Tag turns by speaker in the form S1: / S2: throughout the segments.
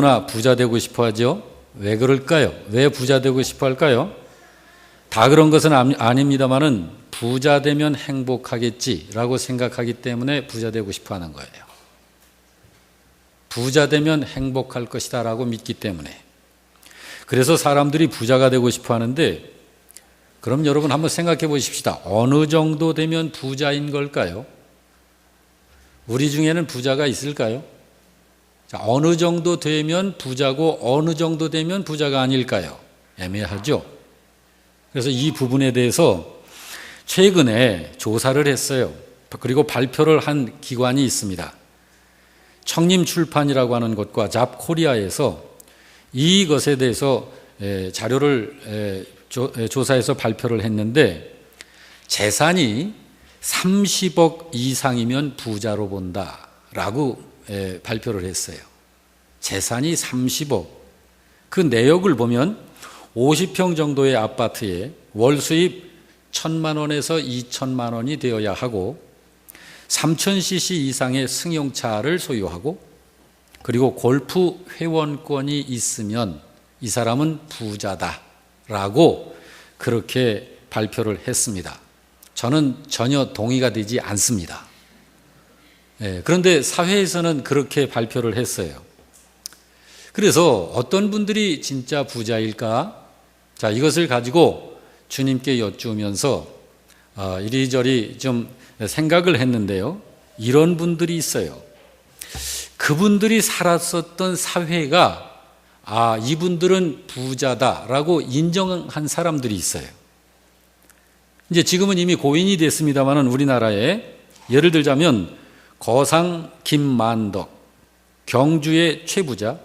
S1: 누구나 부자 되고 싶어 하죠. 왜 그럴까요? 왜 부자 되고 싶어 할까요? 다 그런 것은 아닙니다만은 부자 되면 행복하겠지라고 생각하기 때문에 부자 되고 싶어 하는 거예요. 부자 되면 행복할 것이다라고 믿기 때문에. 그래서 사람들이 부자가 되고 싶어 하는데, 그럼 여러분 한번 생각해 보십시다. 어느 정도 되면 부자인 걸까요? 우리 중에는 부자가 있을까요? 자, 어느 정도 되면 부자고 어느 정도 되면 부자가 아닐까요? 애매하죠. 그래서 이 부분에 대해서 최근에 조사를 했어요. 그리고 발표를 한 기관이 있습니다. 청림출판이라고 하는 곳과 잡코리아에서 이것에 대해서 자료를 조사해서 발표를 했는데, 재산이 30억 이상이면 부자로 본다라고 발표를 했어요. 재산이 30억. 그 내역을 보면 50평 정도의 아파트에 월 수입 1,000만 원에서 2,000만 원이 되어야 하고, 3,000cc 이상의 승용차를 소유하고, 그리고 골프 회원권이 있으면 이 사람은 부자다라고 그렇게 발표를 했습니다. 저는 전혀 동의가 되지 않습니다. 그런데 사회에서는 그렇게 발표를 했어요. 그래서 어떤 분들이 진짜 부자일까? 자, 이것을 가지고 주님께 여쭈면서 이리저리 좀 생각을 했는데요. 이런 분들이 있어요. 그분들이 살았었던 사회가 이분들은 부자다라고 인정한 사람들이 있어요. 이제 지금은 이미 고인이 됐습니다만은 우리나라에 예를 들자면 거상 김만덕, 경주의 최부자,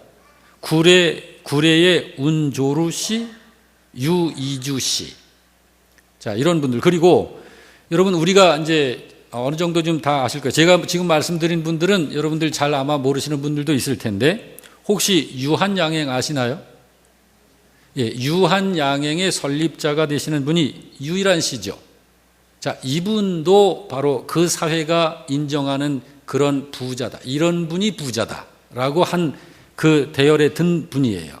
S1: 구례의 운조루 씨, 유이주 씨. 자, 이런 분들. 그리고 여러분, 우리가 이제 어느 정도 좀 다 아실 거예요. 제가 지금 말씀드린 분들은 여러분들 잘 아마 모르시는 분들도 있을 텐데, 혹시 유한양행 아시나요? 예, 유한양행의 설립자가 되시는 분이 유일한 씨죠. 자, 이분도 바로 그 사회가 인정하는 그런 부자다. 이런 분이 부자다라고 한 그 대열에 든 분이에요.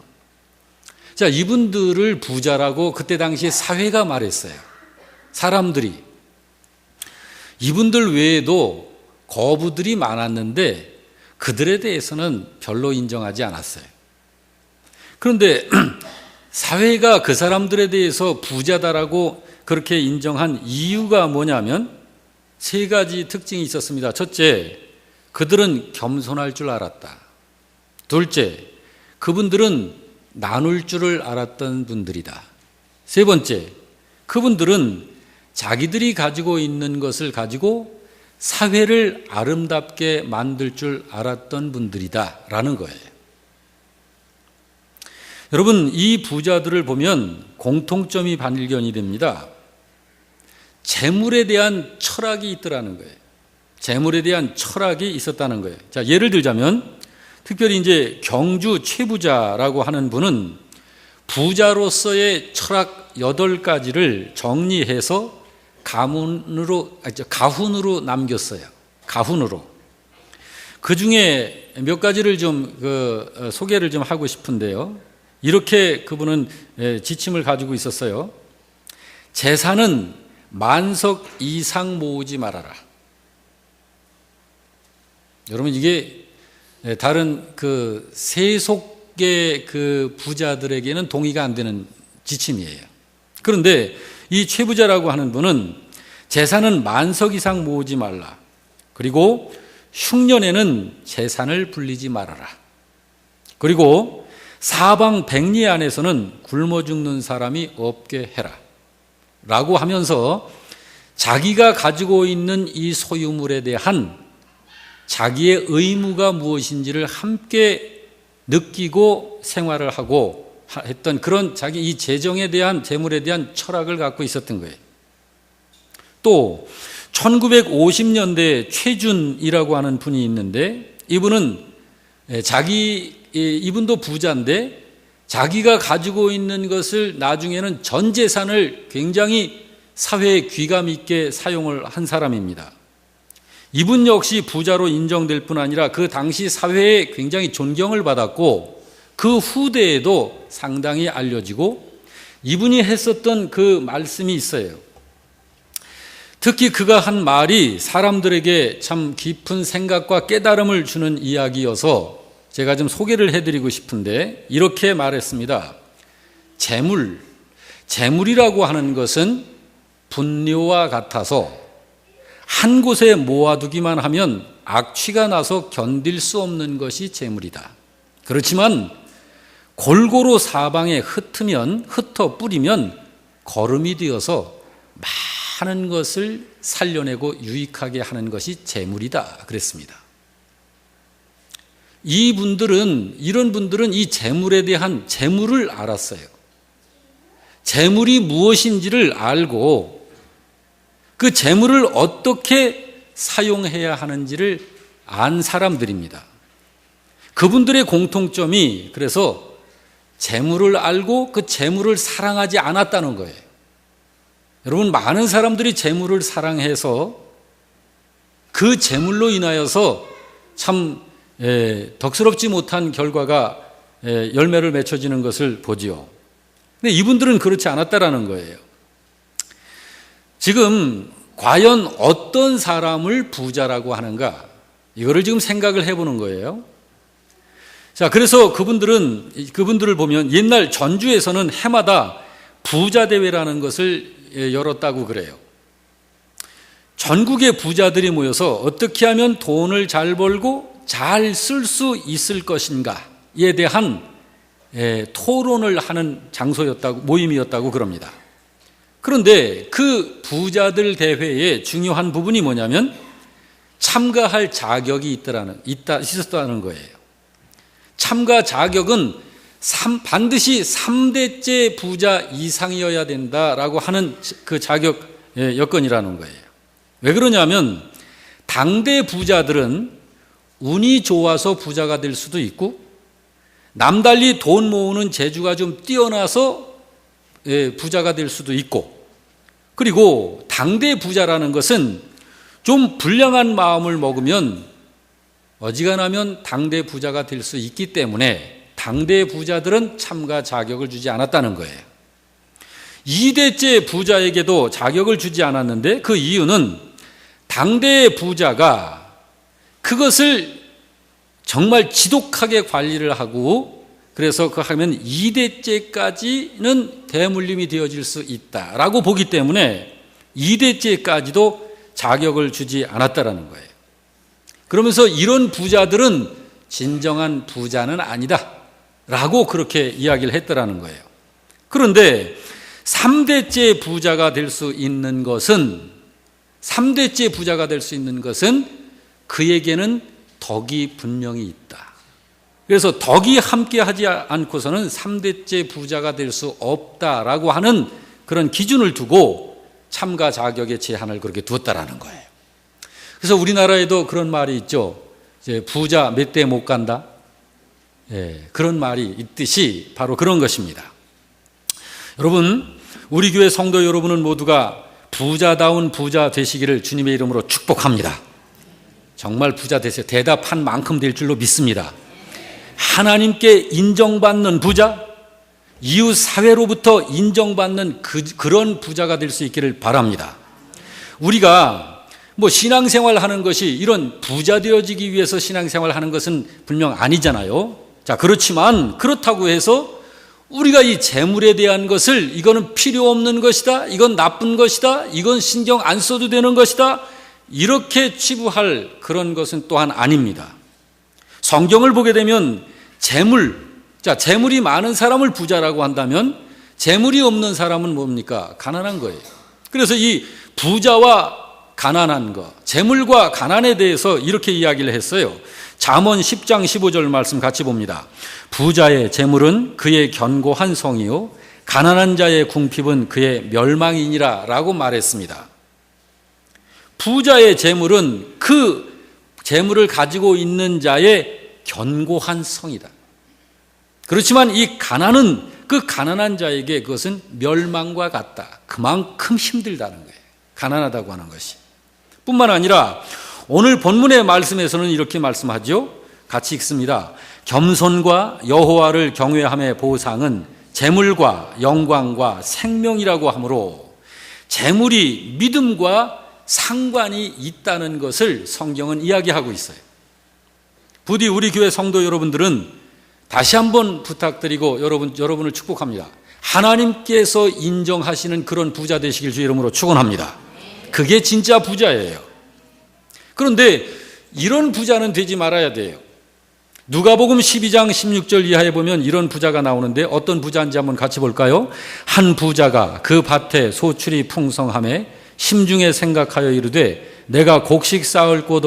S1: 자, 이분들을 부자라고 그때 당시에 사회가 말했어요. 사람들이. 이분들 외에도 거부들이 많았는데 그들에 대해서는 별로 인정하지 않았어요. 그런데 사회가 그 사람들에 대해서 부자다라고 그렇게 인정한 이유가 뭐냐면 세 가지 특징이 있었습니다. 첫째, 그들은 겸손할 줄 알았다. 둘째, 그분들은 나눌 줄을 알았던 분들이다. 세 번째, 그분들은 자기들이 가지고 있는 것을 가지고 사회를 아름답게 만들 줄 알았던 분들이다라는 거예요. 여러분, 이 부자들을 보면 공통점이 발견이 됩니다. 재물에 대한 철학이 있더라는 거예요. 재물에 대한 철학이 있었다는 거예요. 자, 예를 들자면 특별히 이제 경주 최부자라고 하는 분은 부자로서의 철학 8가지를 정리해서 가훈으로 남겼어요. 가훈으로. 그 중에 몇 가지를 좀 소개를 좀 하고 싶은데요. 이렇게 그분은 지침을 가지고 있었어요. 재산은 만석 이상 모으지 말아라. 여러분, 이게 다른 그 세속계 그 부자들에게는 동의가 안 되는 지침이에요. 그런데 이 최부자라고 하는 분은 재산은 만석 이상 모으지 말라. 그리고 흉년에는 재산을 불리지 말아라. 그리고 사방 백리 안에서는 굶어 죽는 사람이 없게 해라. 라고 하면서 자기가 가지고 있는 이 소유물에 대한 자기의 의무가 무엇인지를 함께 느끼고 생활을 하고 했던 그런 자기 이 재정에 대한, 재물에 대한 철학을 갖고 있었던 거예요. 또 1950년대 최준이라고 하는 분이 있는데, 이분은 이분도 부자인데 자기가 가지고 있는 것을 나중에는 전 재산을 굉장히 사회에 귀감 있게 사용을 한 사람입니다. 이분 역시 부자로 인정될 뿐 아니라 그 당시 사회에 굉장히 존경을 받았고, 그 후대에도 상당히 알려지고 이분이 했었던 그 말씀이 있어요. 특히 그가 한 말이 사람들에게 참 깊은 생각과 깨달음을 주는 이야기여서 제가 좀 소개를 해드리고 싶은데 이렇게 말했습니다. 재물이라고 하는 것은 분뇨와 같아서 한 곳에 모아두기만 하면 악취가 나서 견딜 수 없는 것이 재물이다. 그렇지만 골고루 사방에 흩어 뿌리면 거름이 되어서 많은 것을 살려내고 유익하게 하는 것이 재물이다 그랬습니다. 이런 분들은 이 재물에 대한 재물을 알았어요. 재물이 무엇인지를 알고 그 재물을 어떻게 사용해야 하는지를 안 사람들입니다. 그분들의 공통점이 그래서 재물을 알고 그 재물을 사랑하지 않았다는 거예요. 여러분, 많은 사람들이 재물을 사랑해서 그 재물로 인하여서 참 덕스럽지 못한 결과가 열매를 맺혀지는 것을 보지요. 근데 이분들은 그렇지 않았다라는 거예요. 지금 과연 어떤 사람을 부자라고 하는가? 이거를 지금 생각을 해보는 거예요. 자, 그래서 그분들을 보면 옛날 전주에서는 해마다 부자 대회라는 것을 열었다고 그래요. 전국의 부자들이 모여서 어떻게 하면 돈을 잘 벌고 잘 쓸 수 있을 것인가에 대한 토론을 하는 모임이었다고 그럽니다. 그런데 그 부자들 대회의 중요한 부분이 뭐냐면 참가할 자격이 있었다는 거예요. 참가 자격은 반드시 3대째 부자 이상이어야 된다라고 하는 그 자격 여건이라는 거예요. 왜 그러냐면 당대 부자들은 운이 좋아서 부자가 될 수도 있고 남달리 돈 모으는 재주가 좀 뛰어나서 부자가 될 수도 있고, 그리고 당대 부자라는 것은 좀 불량한 마음을 먹으면 어지간하면 당대 부자가 될 수 있기 때문에 당대 부자들은 참가 자격을 주지 않았다는 거예요. 2대째 부자에게도 자격을 주지 않았는데 그 이유는 당대 부자가 그것을 정말 지독하게 관리를 하고 그래서 그 하면 2대째까지는 대물림이 되어질 수 있다라고 보기 때문에 2대째까지도 자격을 주지 않았다라는 거예요. 그러면서 이런 부자들은 진정한 부자는 아니다 라고 그렇게 이야기를 했더라는 거예요. 그런데 3대째 부자가 될 수 있는 것은 그에게는 덕이 분명히 있다. 그래서 덕이 함께하지 않고서는 3대째 부자가 될 수 없다라고 하는 그런 기준을 두고 참가 자격의 제한을 그렇게 두었다라는 거예요. 그래서 우리나라에도 그런 말이 있죠. 이제 부자 몇 대 못 간다. 그런 말이 있듯이 바로 그런 것입니다. 여러분, 우리 교회 성도 여러분은 모두가 부자다운 부자 되시기를 주님의 이름으로 축복합니다. 정말 부자 되세요. 대답한 만큼 될 줄로 믿습니다. 하나님께 인정받는 부자, 이웃 사회로부터 인정받는 그런 부자가 될 수 있기를 바랍니다. 우리가 신앙생활 하는 것이 이런 부자 되어지기 위해서 신앙생활 하는 것은 분명 아니잖아요. 자, 그렇지만 그렇다고 해서 우리가 이 재물에 대한 것을 이거는 필요 없는 것이다, 이건 나쁜 것이다, 이건 신경 안 써도 되는 것이다, 이렇게 치부할 그런 것은 또한 아닙니다. 성경을 보게 되면 재물이 많은 사람을 부자라고 한다면 재물이 없는 사람은 뭡니까? 가난한 거예요. 그래서 이 부자와 가난한 것, 재물과 가난에 대해서 이렇게 이야기를 했어요. 잠언 10장 15절 말씀 같이 봅니다. 부자의 재물은 그의 견고한 성이요 가난한 자의 궁핍은 그의 멸망이니라 라고 말했습니다. 부자의 재물은 그 재물을 가지고 있는 자의 견고한 성이다. 그렇지만 이 가난은 그 가난한 자에게 그것은 멸망과 같다. 그만큼 힘들다는 거예요. 가난하다고 하는 것이. 뿐만 아니라 오늘 본문의 말씀에서는 이렇게 말씀하죠. 같이 읽습니다. 겸손과 여호와를 경외함의 보상은 재물과 영광과 생명이라고 하므로 재물이 믿음과 상관이 있다는 것을 성경은 이야기하고 있어요. 부디 우리 교회 성도 여러분들은 다시 한번 부탁드리고 여러분을 축복합니다. 하나님께서 인정하시는 그런 부자 되시길 주의 이름으로 축원합니다. 그게 진짜 부자예요. 그런데 이런 부자는 되지 말아야 돼요. 누가복음 12장 16절 이하에 보면 이런 부자가 나오는데 어떤 부자인지 한번 같이 볼까요? 한 부자가 그 밭에 소출이 풍성하매 심중에 생각하여 이르되 내가 곡식 쌓을 곳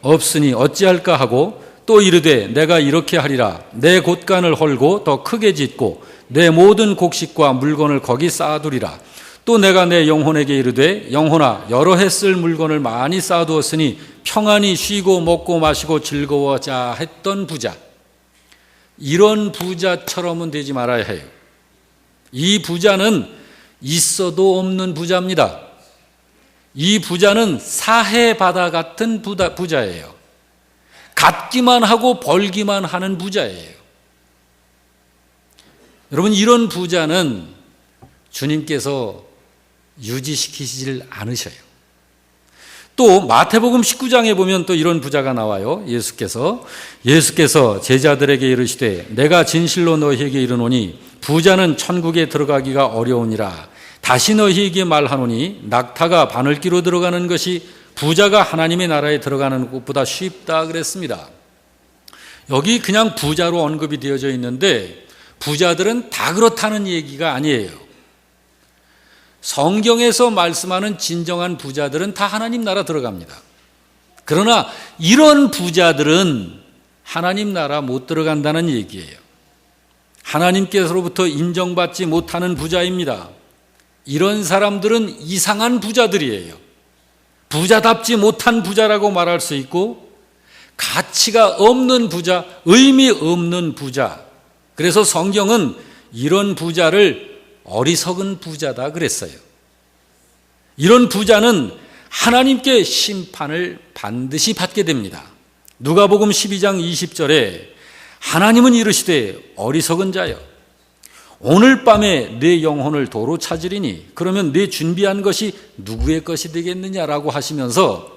S1: 없으니 어찌할까 하고 또 이르되 내가 이렇게 하리라 내 곳간을 헐고 더 크게 짓고 내 모든 곡식과 물건을 거기 쌓아두리라. 또 내가 내 영혼에게 이르되 영혼아 여러 해 쓸 물건을 많이 쌓아두었으니 평안히 쉬고 먹고 마시고 즐거워자 했던 부자. 이런 부자처럼은 되지 말아야 해요. 이 부자는 있어도 없는 부자입니다. 이 부자는 사해바다 같은 부자예요. 갖기만 하고 벌기만 하는 부자예요. 여러분, 이런 부자는 주님께서 유지시키시질 않으셔요. 또 마태복음 19장에 보면 또 이런 부자가 나와요. 예수께서 제자들에게 이르시되 내가 진실로 너희에게 이르노니 부자는 천국에 들어가기가 어려우니라. 다시 너희에게 말하노니 낙타가 바늘기로 들어가는 것이 부자가 하나님의 나라에 들어가는 것보다 쉽다 그랬습니다. 여기 그냥 부자로 언급이 되어져 있는데 부자들은 다 그렇다는 얘기가 아니에요. 성경에서 말씀하는 진정한 부자들은 다 하나님 나라 들어갑니다. 그러나 이런 부자들은 하나님 나라 못 들어간다는 얘기예요. 하나님께서로부터 인정받지 못하는 부자입니다. 이런 사람들은 이상한 부자들이에요. 부자답지 못한 부자라고 말할 수 있고 가치가 없는 부자, 의미 없는 부자. 그래서 성경은 이런 부자를 어리석은 부자다 그랬어요. 이런 부자는 하나님께 심판을 반드시 받게 됩니다. 누가복음 12장 20절에 하나님은 이르시되 어리석은 자여 오늘 밤에 내 영혼을 도로 찾으리니 그러면 내 준비한 것이 누구의 것이 되겠느냐라고 하시면서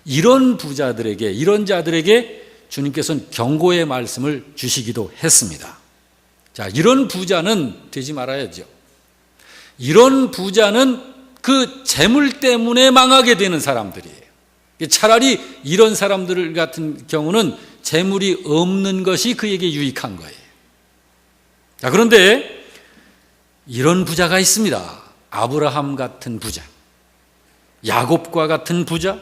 S1: 이런 부자들에게, 이런 자들에게 주님께서는 경고의 말씀을 주시기도 했습니다. 자, 이런 부자는 되지 말아야죠. 이런 부자는 그 재물 때문에 망하게 되는 사람들이에요. 차라리 이런 사람들 같은 경우는 재물이 없는 것이 그에게 유익한 거예요. 자, 그런데 이런 부자가 있습니다. 아브라함 같은 부자, 야곱과 같은 부자,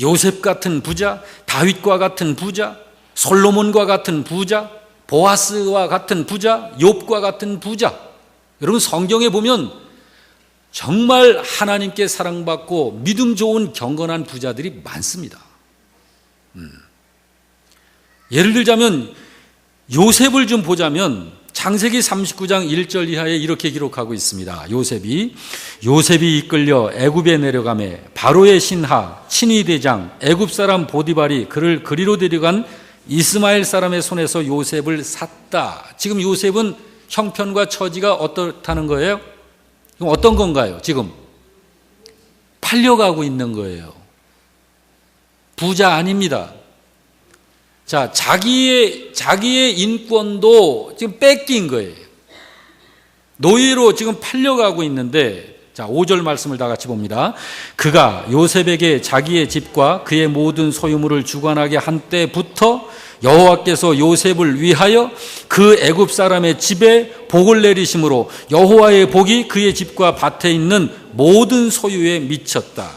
S1: 요셉 같은 부자, 다윗과 같은 부자, 솔로몬과 같은 부자, 보아스와 같은 부자, 욥과 같은 부자. 여러분, 성경에 보면 정말 하나님께 사랑받고 믿음 좋은 경건한 부자들이 많습니다. 예를 들자면 요셉을 좀 보자면 창세기 39장 1절 이하에 이렇게 기록하고 있습니다. 요셉이 이끌려 애굽에 내려가매 바로의 신하 친위 대장 애굽 사람 보디발이 그를 그리로 데려간 이스마엘 사람의 손에서 요셉을 샀다. 지금 요셉은 형편과 처지가 어떻다는 거예요? 그럼 어떤 건가요? 지금 팔려가고 있는 거예요. 부자 아닙니다. 자, 자기의 인권도 지금 뺏긴 거예요. 노예로 지금 팔려가고 있는데, 자, 5절 말씀을 다 같이 봅니다. 그가 요셉에게 자기의 집과 그의 모든 소유물을 주관하게 한 때부터 여호와께서 요셉을 위하여 그 애굽 사람의 집에 복을 내리심으로 여호와의 복이 그의 집과 밭에 있는 모든 소유에 미쳤다.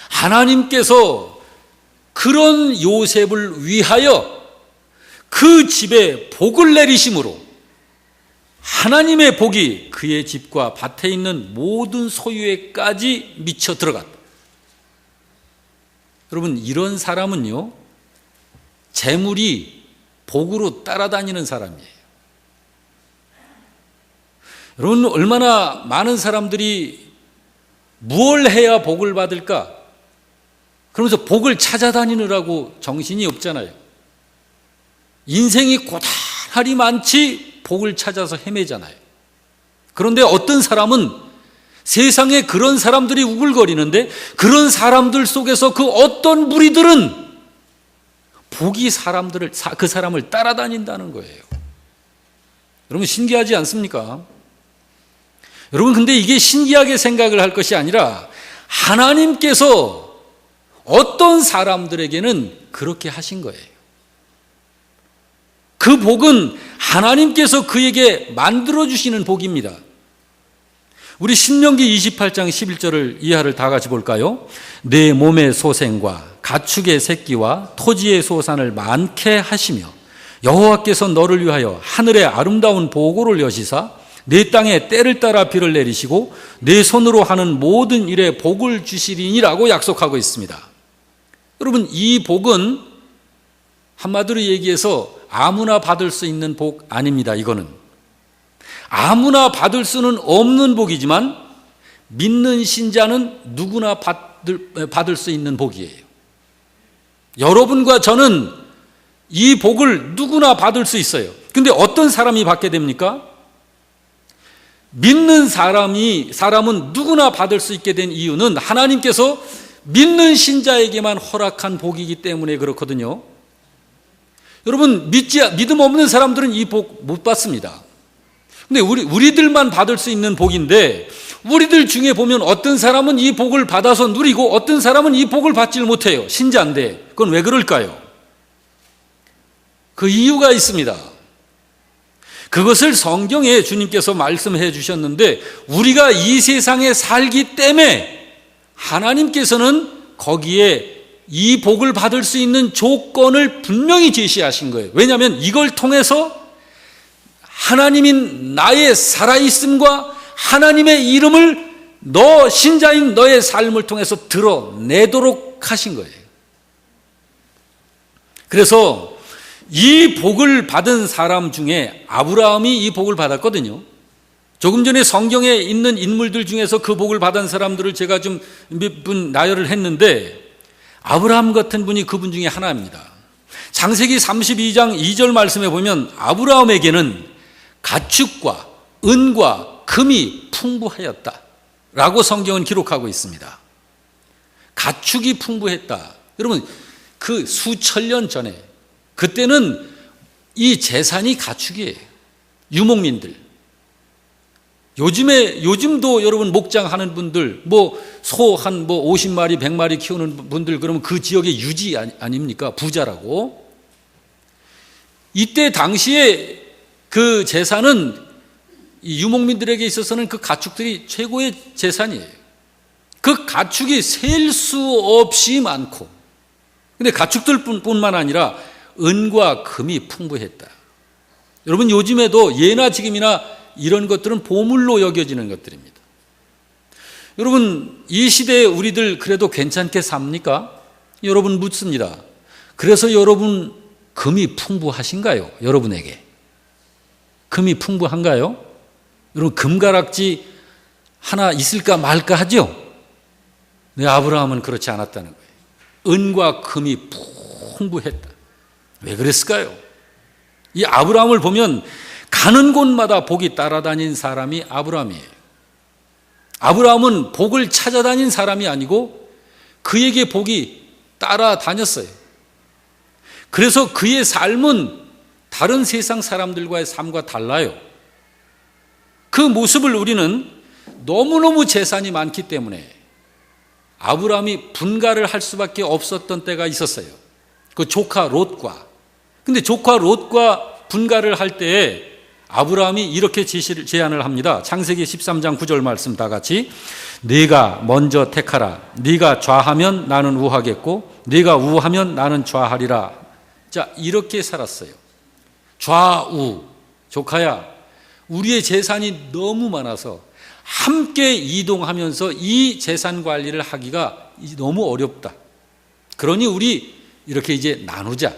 S1: 하나님께서 그런 요셉을 위하여 그 집에 복을 내리심으로 하나님의 복이 그의 집과 밭에 있는 모든 소유에까지 미쳐 들어갔다. 여러분, 이런 사람은요, 재물이 복으로 따라다니는 사람이에요. 여러분, 얼마나 많은 사람들이 무엇을 해야 복을 받을까? 그러면서 복을 찾아다니느라고 정신이 없잖아요. 인생이 고단하리 많지 복을 찾아서 헤매잖아요. 그런데 어떤 사람은 세상에 그런 사람들이 우글거리는데 그런 사람들 속에서 그 어떤 무리들은 복이 그 사람을 따라다닌다는 거예요. 여러분 신기하지 않습니까? 여러분 근데 이게 신기하게 생각을 할 것이 아니라 하나님께서 어떤 사람들에게는 그렇게 하신 거예요. 그 복은 하나님께서 그에게 만들어주시는 복입니다. 우리 신명기 28장 11절을 이하를 다 같이 볼까요? 내 몸의 소생과 가축의 새끼와 토지의 소산을 많게 하시며 여호와께서 너를 위하여 하늘의 아름다운 보고를 여시사 내 땅에 때를 따라 비를 내리시고 내 손으로 하는 모든 일에 복을 주시리니라고 약속하고 있습니다. 여러분 이 복은 한마디로 얘기해서 아무나 받을 수 있는 복 아닙니다. 이거는 아무나 받을 수는 없는 복이지만 믿는 신자는 누구나 받을 수 있는 복이에요. 여러분과 저는 이 복을 누구나 받을 수 있어요. 근데 어떤 사람이 받게 됩니까? 믿는 사람은 누구나 받을 수 있게 된 이유는 하나님께서 믿는 신자에게만 허락한 복이기 때문에 그렇거든요. 여러분 믿음 없는 사람들은 이 복 못 받습니다. 근데 우리들만 받을 수 있는 복인데 우리들 중에 보면 어떤 사람은 이 복을 받아서 누리고 어떤 사람은 이 복을 받질 못해요. 신자인데 그건 왜 그럴까요? 그 이유가 있습니다. 그것을 성경에 주님께서 말씀해 주셨는데 우리가 이 세상에 살기 때문에 하나님께서는 거기에 이 복을 받을 수 있는 조건을 분명히 제시하신 거예요. 왜냐하면 이걸 통해서 하나님인 나의 살아있음과 하나님의 이름을 신자인 너의 삶을 통해서 드러내도록 하신 거예요. 그래서 이 복을 받은 사람 중에 아브라함이 이 복을 받았거든요. 조금 전에 성경에 있는 인물들 중에서 그 복을 받은 사람들을 제가 좀 몇 분 나열을 했는데 아브라함 같은 분이 그분 중에 하나입니다. 창세기 32장 2절 말씀에 보면 아브라함에게는 가축과 은과 금이 풍부하였다라고 성경은 기록하고 있습니다. 가축이 풍부했다. 여러분 그 수천 년 전에 그때는 이 재산이 가축이에요. 유목민들. 요즘도 여러분 목장하는 분들 소 한 50마리 100마리 키우는 분들 그러면 그 지역의 유지 아닙니까? 부자라고. 이때 당시에 그 재산은 이 유목민들에게 있어서는 그 가축들이 최고의 재산이에요. 그 가축이 셀 수 없이 많고 근데 가축들뿐만 아니라 은과 금이 풍부했다. 여러분 요즘에도 예나 지금이나 이런 것들은 보물로 여겨지는 것들입니다. 여러분 이 시대에 우리들 그래도 괜찮게 삽니까? 여러분 묻습니다. 그래서 여러분 금이 풍부하신가요? 여러분에게 금이 풍부한가요? 여러분 금가락지 하나 있을까 말까 하죠? 네, 아브라함은 그렇지 않았다는 거예요. 은과 금이 풍부했다. 왜 그랬을까요? 이 아브라함을 보면 가는 곳마다 복이 따라다닌 사람이 아브라함이에요. 아브라함은 복을 찾아다닌 사람이 아니고 그에게 복이 따라다녔어요. 그래서 그의 삶은 다른 세상 사람들과의 삶과 달라요. 그 모습을 우리는 너무너무 재산이 많기 때문에 아브라함이 분가를 할 수밖에 없었던 때가 있었어요. 그 조카 롯과. 근데 조카 롯과 분가를 할 때에 아브라함이 이렇게 제안을 합니다. 창세기 13장 9절 말씀 다 같이. 네가 먼저 택하라. 네가 좌하면 나는 우하겠고 네가 우하면 나는 좌하리라. 자, 이렇게 살았어요. 좌우. 조카야, 우리의 재산이 너무 많아서 함께 이동하면서 이 재산 관리를 하기가 너무 어렵다. 그러니 우리 이렇게 이제 나누자.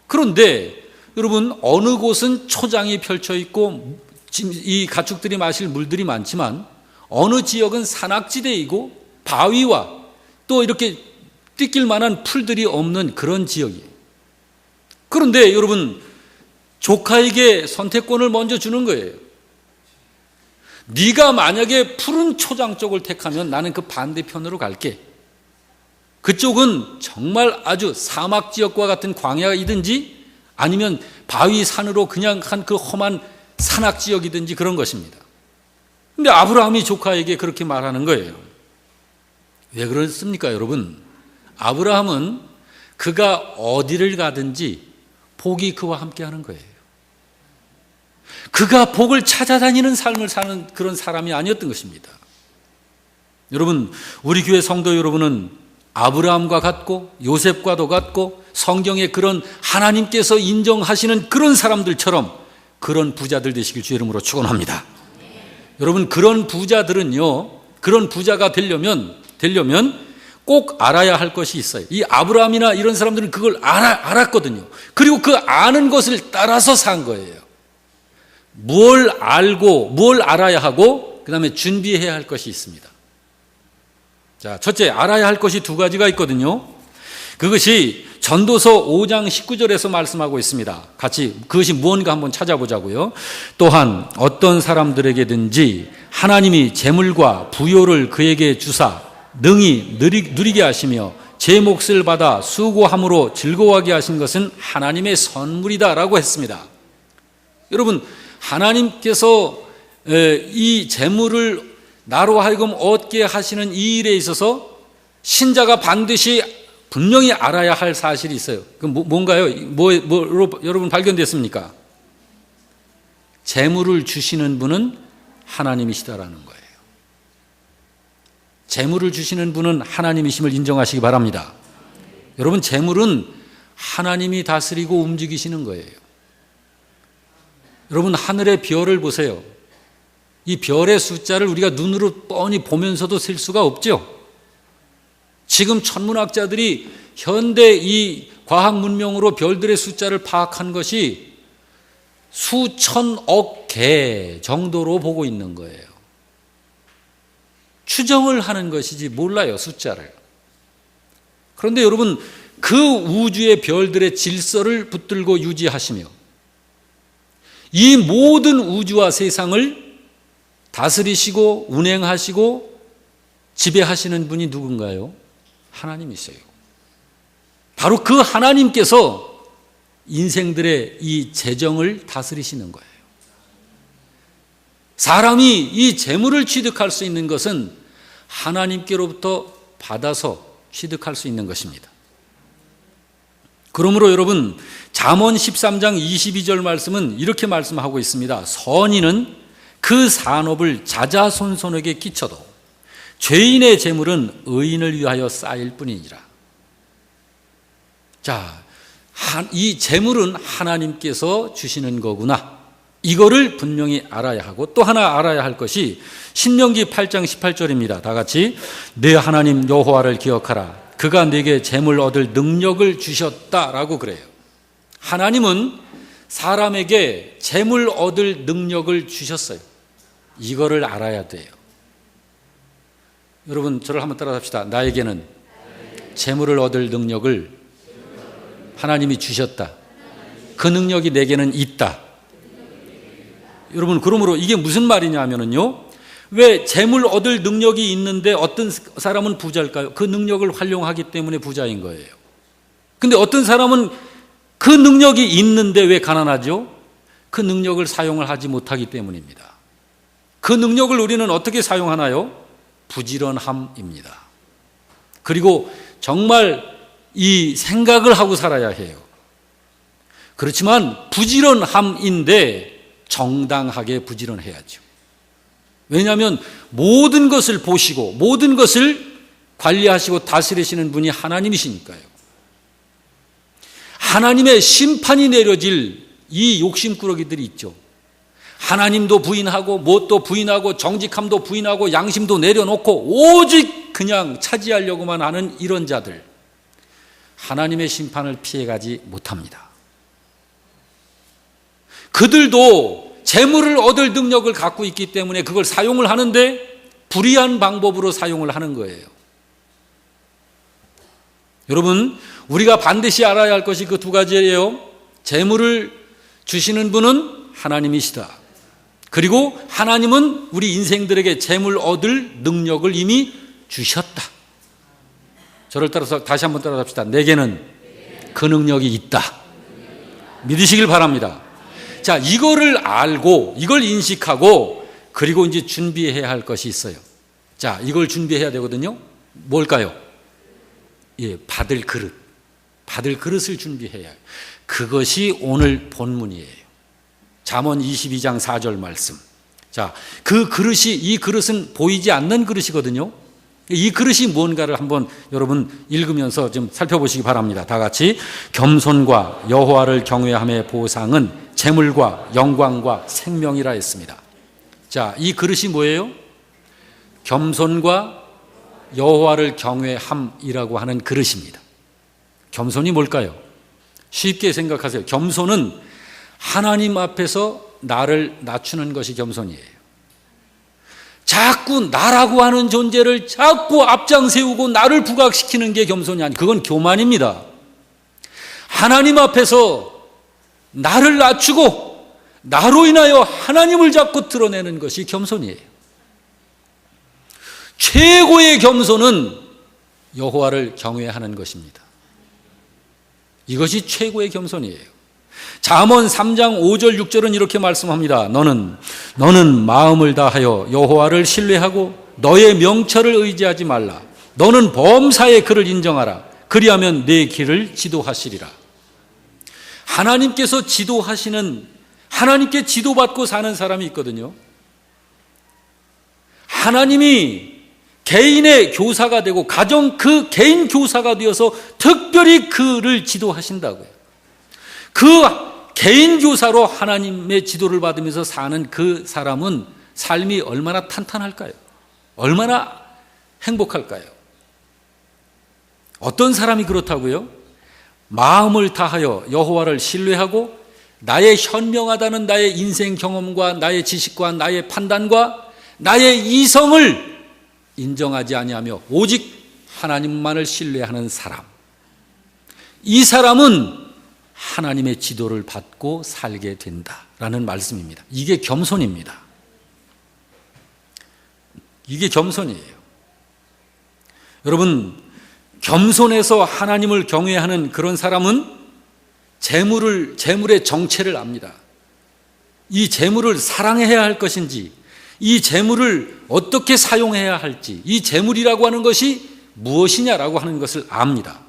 S1: 그런데 여러분 어느 곳은 초장이 펼쳐 있고 이 가축들이 마실 물들이 많지만 어느 지역은 산악지대이고 바위와 또 이렇게 뛰길 만한 풀들이 없는 그런 지역이에요. 그런데 여러분, 조카에게 선택권을 먼저 주는 거예요. 네가 만약에 푸른 초장 쪽을 택하면 나는 그 반대편으로 갈게. 그쪽은 정말 아주 사막 지역과 같은 광야이든지 아니면 바위 산으로 그냥 한 그 험한 산악 지역이든지 그런 것입니다. 근데 아브라함이 조카에게 그렇게 말하는 거예요. 왜 그렇습니까, 여러분? 아브라함은 그가 어디를 가든지 복이 그와 함께 하는 거예요. 그가 복을 찾아다니는 삶을 사는 그런 사람이 아니었던 것입니다. 여러분, 우리 교회 성도 여러분은 아브라함과 같고 요셉과도 같고 성경에 그런 하나님께서 인정하시는 그런 사람들처럼 그런 부자들 되시길 주의 이름으로 축원합니다. 여러분, 그런 부자들은요, 그런 부자가 되려면 꼭 알아야 할 것이 있어요. 이 아브라함이나 이런 사람들은 그걸 알았거든요. 그리고 그 아는 것을 따라서 산 거예요. 뭘 알고 뭘 알아야 하고 그 다음에 준비해야 할 것이 있습니다. 자, 첫째, 알아야 할 것이 두 가지가 있거든요. 그것이 전도서 5장 19절에서 말씀하고 있습니다. 같이 그것이 무언가 한번 찾아보자고요. 또한 어떤 사람들에게든지 하나님이 재물과 부요를 그에게 주사 능히 누리게 하시며 제 몫을 받아 수고함으로 즐거워하게 하신 것은 하나님의 선물이다라고 했습니다. 여러분, 하나님께서 이 재물을 나로 하여금 얻게 하시는 이 일에 있어서 신자가 반드시 분명히 알아야 할 사실이 있어요. 그 뭔가요? 뭐로 여러분 발견됐습니까? 재물을 주시는 분은 하나님이시다라는 거예요. 재물을 주시는 분은 하나님이심을 인정하시기 바랍니다. 여러분, 재물은 하나님이 다스리고 움직이시는 거예요. 여러분, 하늘의 별을 보세요. 이 별의 숫자를 우리가 눈으로 뻔히 보면서도 셀 수가 없죠. 지금 천문학자들이 현대 이 과학 문명으로 별들의 숫자를 파악한 것이 수천억 개 정도로 보고 있는 거예요. 추정을 하는 것이지 몰라요, 숫자를. 그런데 여러분, 그 우주의 별들의 질서를 붙들고 유지하시며 이 모든 우주와 세상을 다스리시고 운행하시고 지배하시는 분이 누군가요? 하나님이세요. 바로 그 하나님께서 인생들의 이 재정을 다스리시는 거예요. 사람이 이 재물을 취득할 수 있는 것은 하나님께로부터 받아서 취득할 수 있는 것입니다. 그러므로 여러분, 잠언 13장 22절 말씀은 이렇게 말씀하고 있습니다. 선인은 그 산업을 자자손손에게 끼쳐도 죄인의 재물은 의인을 위하여 쌓일 뿐이니라. 자, 이 재물은 하나님께서 주시는 거구나. 이거를 분명히 알아야 하고, 또 하나 알아야 할 것이 신명기 8장 18절입니다. 다 같이, 내 하나님 여호와를 기억하라. 그가 내게 재물 얻을 능력을 주셨다라고 그래요. 하나님은 사람에게 재물 얻을 능력을 주셨어요. 이거를 알아야 돼요. 여러분, 저를 한번 따라합시다. 나에게는 재물을 얻을 능력을 하나님이 주셨다. 그 능력이 내게는 있다. 여러분, 그러므로 이게 무슨 말이냐 하면은요, 왜 재물 얻을 능력이 있는데 어떤 사람은 부자일까요? 그 능력을 활용하기 때문에 부자인 거예요. 근데 어떤 사람은 그 능력이 있는데 왜 가난하죠? 그 능력을 사용을 하지 못하기 때문입니다. 그 능력을 우리는 어떻게 사용하나요? 부지런함입니다. 그리고 정말 이 생각을 하고 살아야 해요. 그렇지만 부지런함인데 정당하게 부지런해야죠. 왜냐하면 모든 것을 보시고 모든 것을 관리하시고 다스리시는 분이 하나님이시니까요. 하나님의 심판이 내려질 이 욕심꾸러기들이 있죠. 하나님도 부인하고 뭣도 부인하고 정직함도 부인하고 양심도 내려놓고 오직 그냥 차지하려고만 하는 이런 자들, 하나님의 심판을 피해가지 못합니다. 그들도 재물을 얻을 능력을 갖고 있기 때문에 그걸 사용을 하는데 불의한 방법으로 사용을 하는 거예요. 여러분, 우리가 반드시 알아야 할 것이 그 두 가지예요. 재물을 주시는 분은 하나님이시다. 그리고 하나님은 우리 인생들에게 재물 얻을 능력을 이미 주셨다. 저를 따라서 다시 한번 따라합시다. 내게는 그 능력이 있다. 믿으시길 바랍니다. 자, 이거를 알고 이걸 인식하고 그리고 이제 준비해야 할 것이 있어요. 자, 이걸 준비해야 되거든요. 뭘까요? 예, 받을 그릇. 받을 그릇을 준비해야 해요. 그것이 오늘 본문이에요. 잠언 22장 4절 말씀. 자, 이 그릇은 보이지 않는 그릇이거든요. 이 그릇이 뭔가를 한번 여러분 읽으면서 좀 살펴보시기 바랍니다. 다 같이. 겸손과 여호와를 경외함의 보상은 재물과 영광과 생명이라 했습니다. 자, 이 그릇이 뭐예요? 겸손과 여호와를 경외함이라고 하는 그릇입니다. 겸손이 뭘까요? 쉽게 생각하세요. 겸손은 하나님 앞에서 나를 낮추는 것이 겸손이에요. 자꾸 나라고 하는 존재를 자꾸 앞장 세우고 나를 부각시키는 게 겸손이 아니에요. 그건 교만입니다. 하나님 앞에서 나를 낮추고 나로 인하여 하나님을 자꾸 드러내는 것이 겸손이에요. 최고의 겸손은 여호와를 경외하는 것입니다. 이것이 최고의 겸손이에요. 잠언 3장 5절 6절은 이렇게 말씀합니다. 너는 마음을 다하여 여호와를 신뢰하고 너의 명철을 의지하지 말라. 너는 범사의 그를 인정하라. 그리하면 내 길을 지도하시리라. 하나님께서 지도하시는, 하나님께 지도받고 사는 사람이 있거든요. 하나님이 개인의 교사가 되고 그 개인 교사가 되어서 특별히 그를 지도하신다고요. 그 개인 교사로 하나님의 지도를 받으면서 사는 그 사람은 삶이 얼마나 탄탄할까요? 얼마나 행복할까요? 어떤 사람이 그렇다고요? 마음을 다하여 여호와를 신뢰하고 나의 현명하다는 나의 인생 경험과 나의 지식과 나의 판단과 나의 이성을 인정하지 아니하며 오직 하나님만을 신뢰하는 사람. 이 사람은 하나님의 지도를 받고 살게 된다라는 말씀입니다. 이게 겸손입니다. 이게 겸손이에요. 여러분, 겸손해서 하나님을 경외하는 그런 사람은 재물의 정체를 압니다. 이 재물을 사랑해야 할 것인지, 이 재물을 어떻게 사용해야 할지, 이 재물이라고 하는 것이 무엇이냐라고 하는 것을 압니다.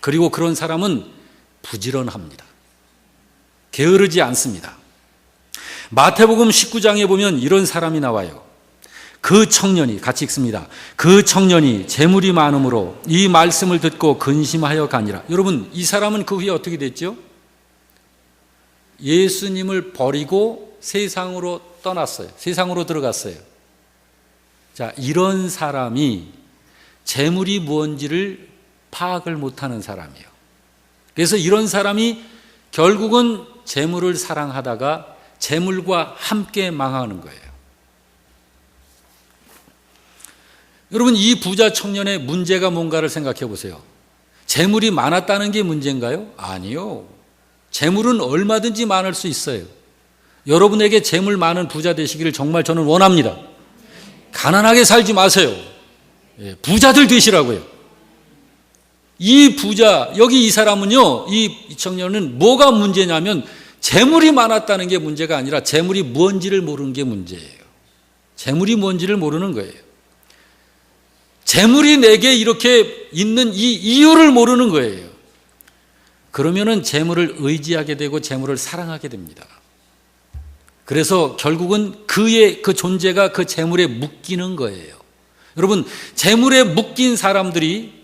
S1: 그리고 그런 사람은 부지런합니다. 게으르지 않습니다. 마태복음 19장에 보면 이런 사람이 나와요. 그 청년이, 같이 읽습니다. 그 청년이 재물이 많음으로 이 말씀을 듣고 근심하여 가니라. 여러분, 이 사람은 그 후에 어떻게 됐죠? 예수님을 버리고 세상으로 떠났어요. 세상으로 들어갔어요. 자, 이런 사람이 재물이 무엇인지를 파악을 못하는 사람이에요. 그래서 이런 사람이 결국은 재물을 사랑하다가 재물과 함께 망하는 거예요. 여러분, 이 부자 청년의 문제가 뭔가를 생각해 보세요. 재물이 많았다는 게 문제인가요? 아니요. 재물은 얼마든지 많을 수 있어요. 여러분에게 재물 많은 부자 되시기를 정말 저는 원합니다. 가난하게 살지 마세요. 부자들 되시라고요. 이 부자, 여기 이 사람은요, 이 청년은 뭐가 문제냐면 재물이 많았다는 게 문제가 아니라 재물이 뭔지를 모르는 게 문제예요. 재물이 뭔지를 모르는 거예요. 재물이 내게 이렇게 있는 이 이유를 모르는 거예요. 그러면은 재물을 의지하게 되고 재물을 사랑하게 됩니다. 그래서 결국은 그의 그 존재가 그 재물에 묶이는 거예요. 여러분, 재물에 묶인 사람들이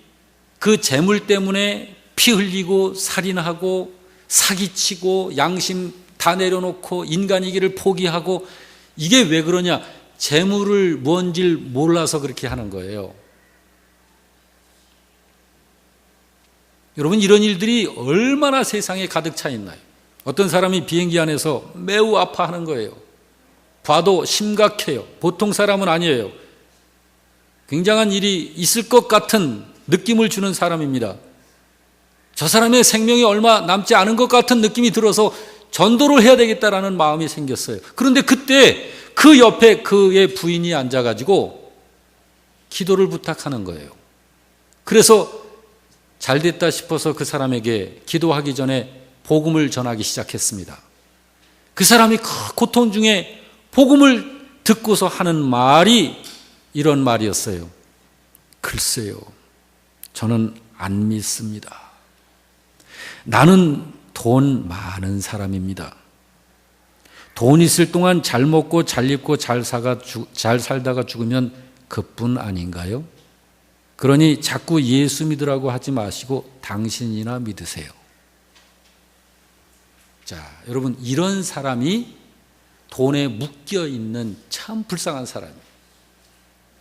S1: 그 재물 때문에 피 흘리고 살인하고 사기치고 양심 다 내려놓고 인간이기를 포기하고, 이게 왜 그러냐? 재물을 뭔지를 몰라서 그렇게 하는 거예요. 여러분, 이런 일들이 얼마나 세상에 가득 차 있나요? 어떤 사람이 비행기 안에서 매우 아파하는 거예요. 봐도 심각해요. 보통 사람은 아니에요. 굉장한 일이 있을 것 같은 느낌을 주는 사람입니다. 저 사람의 생명이 얼마 남지 않은 것 같은 느낌이 들어서 전도를 해야 되겠다라는 마음이 생겼어요. 그런데 그때 그 옆에 그의 부인이 앉아가지고 기도를 부탁하는 거예요. 그래서 잘 됐다 싶어서 그 사람에게 기도하기 전에 복음을 전하기 시작했습니다. 그 사람이 그 고통 중에 복음을 듣고서 하는 말이 이런 말이었어요. 글쎄요, 저는 안 믿습니다. 나는 돈 많은 사람입니다. 돈 있을 동안 잘 먹고 잘 입고 잘 살다가 죽으면 그뿐 아닌가요? 그러니 자꾸 예수 믿으라고 하지 마시고 당신이나 믿으세요. 자, 여러분, 이런 사람이 돈에 묶여 있는 참 불쌍한 사람이에요.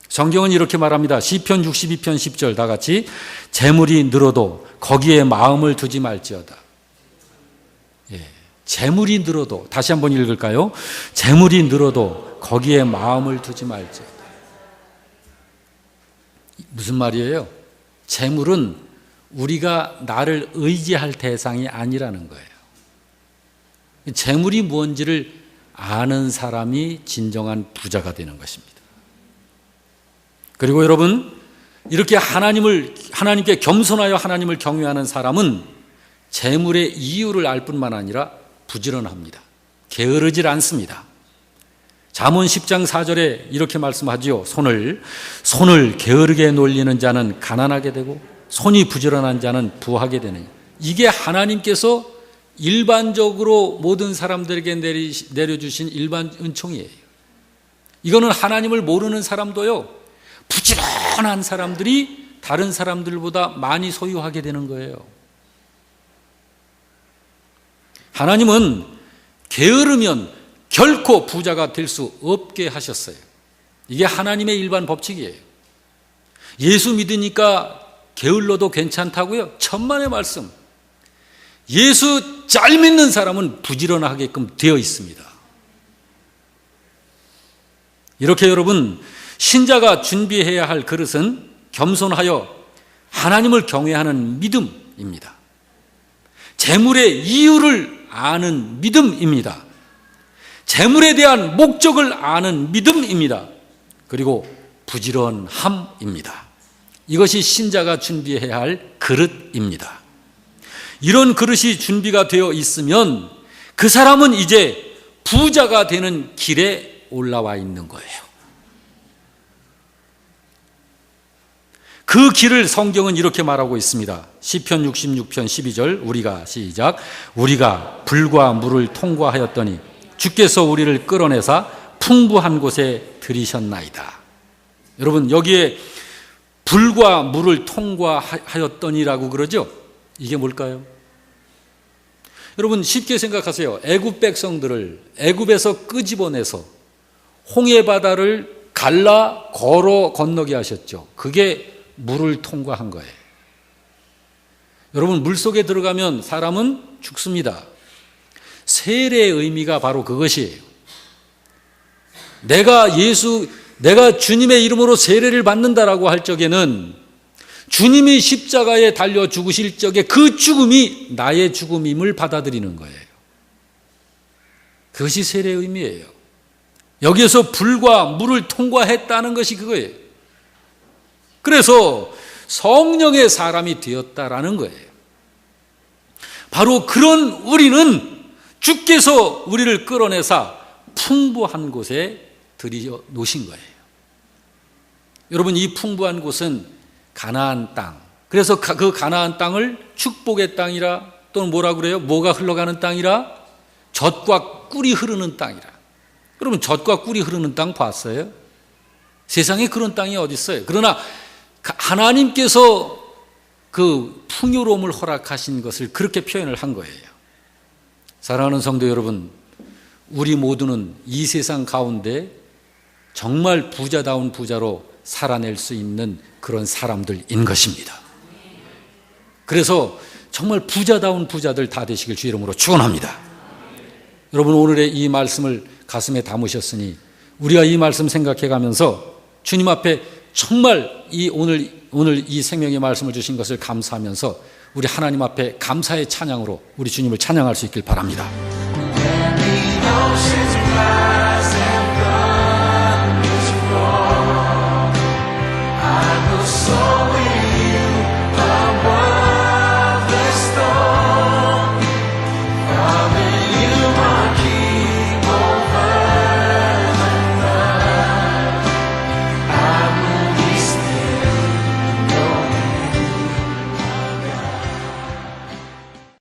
S1: 성경은 이렇게 말합니다. 시편 62편 10절 다 같이, 재물이 늘어도 거기에 마음을 두지 말지어다. 예, 재물이 늘어도, 다시 한번 읽을까요? 재물이 늘어도 거기에 마음을 두지 말지어다. 무슨 말이에요? 재물은 우리가 나를 의지할 대상이 아니라는 거예요. 재물이 무엇인지를 아는 사람이 진정한 부자가 되는 것입니다. 그리고 여러분, 이렇게 하나님께 겸손하여 하나님을 경외하는 사람은 재물의 이유를 알 뿐만 아니라 부지런합니다. 게으르질 않습니다. 잠언 10장 4절에 이렇게 말씀하지요. 손을 게으르게 놀리는 자는 가난하게 되고 손이 부지런한 자는 부하게 되느냐. 이게 하나님께서 일반적으로 모든 사람들에게 내려주신 일반 은총이에요. 이거는 하나님을 모르는 사람도요, 부지런한 사람들이 다른 사람들보다 많이 소유하게 되는 거예요. 하나님은 게으르면 결코 부자가 될 수 없게 하셨어요. 이게 하나님의 일반 법칙이에요. 예수 믿으니까 게을러도 괜찮다고요? 천만의 말씀. 예수 잘 믿는 사람은 부지런하게끔 되어 있습니다. 이렇게 여러분, 신자가 준비해야 할 그릇은 겸손하여 하나님을 경외하는 믿음입니다. 재물의 이유를 아는 믿음입니다. 재물에 대한 목적을 아는 믿음입니다. 그리고 부지런함입니다. 이것이 신자가 준비해야 할 그릇입니다. 이런 그릇이 준비가 되어 있으면 그 사람은 이제 부자가 되는 길에 올라와 있는 거예요. 그 길을 성경은 이렇게 말하고 있습니다. 시편 66편 12절 우리가 시작. 우리가 불과 물을 통과하였더니 주께서 우리를 끌어내사 풍부한 곳에 들이셨나이다. 여러분, 여기에 불과 물을 통과하였더니라고 그러죠? 이게 뭘까요? 여러분, 쉽게 생각하세요. 애굽 백성들을 애굽에서 끄집어내서 홍해 바다를 걸어 건너게 하셨죠. 그게 물을 통과한 거예요. 여러분, 물속에 들어가면 사람은 죽습니다. 세례의 의미가 바로 그것이에요. 내가 주님의 이름으로 세례를 받는다라고 할 적에는 주님이 십자가에 달려 죽으실 적에 그 죽음이 나의 죽음임을 받아들이는 거예요. 그것이 세례의 의미예요. 여기에서 불과 물을 통과했다는 것이 그거예요. 그래서 성령의 사람이 되었다라는 거예요. 바로 그런 우리는 주께서 우리를 끌어내사 풍부한 곳에 들여 놓으신 거예요. 여러분, 이 풍부한 곳은 가나안 땅. 그래서 그 가나안 땅을 축복의 땅이라, 또는 뭐라 그래요? 뭐가 흘러가는 땅이라? 젖과 꿀이 흐르는 땅이라. 여러분, 젖과 꿀이 흐르는 땅 봤어요? 세상에 그런 땅이 어디 있어요? 그러나 하나님께서 그 풍요로움을 허락하신 것을 그렇게 표현을 한 거예요. 사랑하는 성도 여러분, 우리 모두는 이 세상 가운데 정말 부자다운 부자로 살아낼 수 있는 그런 사람들인 것입니다. 그래서 정말 부자다운 부자들 다 되시길 주 이름으로 축원합니다. 여러분, 오늘의 이 말씀을 가슴에 담으셨으니 우리가 이 말씀 생각해 가면서 주님 앞에 정말 오늘 이 생명의 말씀을 주신 것을 감사하면서 우리 하나님 앞에 감사의 찬양으로 우리 주님을 찬양할 수 있길 바랍니다.
S2: And the oceans rise.